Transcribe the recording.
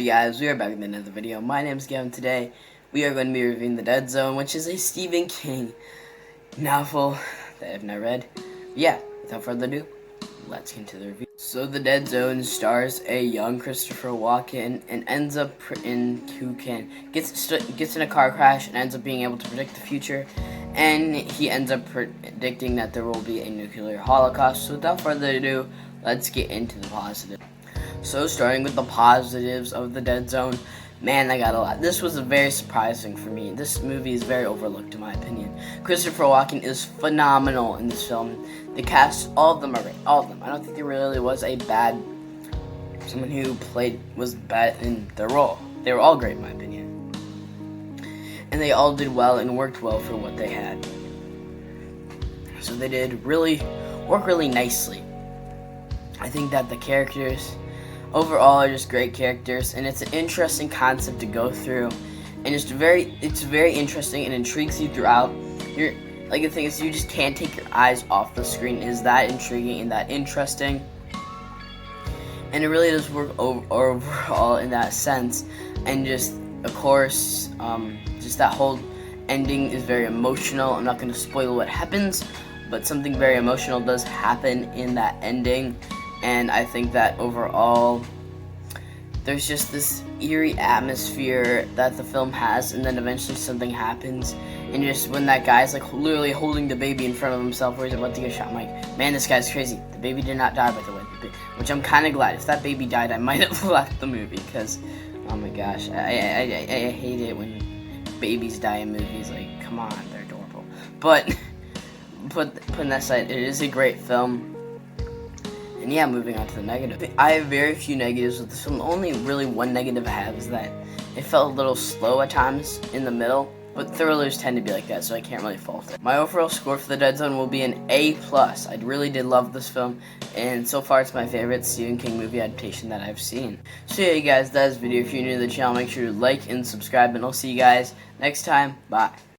Alrighty guys, we are back with another video. My name is Gavin. Today we are going to be reviewing The Deadzone, which is a Stephen King novel that I have not read. Yeah, without further ado, let's get into the review. So The Deadzone stars a young Christopher Walken and ends up gets in a car crash and ends up being able to predict the future, and he ends up predicting that there will be a nuclear holocaust. So without further ado, let's get into the positive. So starting with the positives of The Deadzone, man, I got a lot. This was very surprising for me. This movie is very overlooked in my opinion. Christopher Walken is phenomenal in this film. The cast, all of them are great. All of them. I don't think there really was someone who was bad in their role. They were all great in my opinion. And they all did well and worked well for what they had. So they did work really nicely. I think that the characters overall are just great characters, and it's an interesting concept to go through, and it's very interesting and intrigues you throughout. The thing is, you just can't take your eyes off the screen. It is that intriguing and that interesting, and it really does work overall in that sense. And just, of course, just that whole ending is very emotional. I'm not going to spoil what happens, but something very emotional does happen in that ending. And I think that overall, there's just this eerie atmosphere that the film has, and then eventually something happens. And just when that guy's like literally holding the baby in front of himself where he's about to get shot, I'm like, man, this guy's crazy. The baby did not die, by the way. Which I'm kind of glad. If that baby died, I might have left the movie, because, oh my gosh, I hate it when babies die in movies. Like, come on, they're adorable. But putting that aside, it is a great film. And yeah, moving on to the negative. I have very few negatives with this film. The only really one negative I have is that it felt a little slow at times in the middle, but thrillers tend to be like that, so I can't really fault it. My overall score for The Deadzone will be an A+. I really did love this film, and so far it's my favorite Stephen King movie adaptation that I've seen. So yeah, you guys, that's the video. If you're new to the channel, make sure to like and subscribe, and I'll see you guys next time. Bye.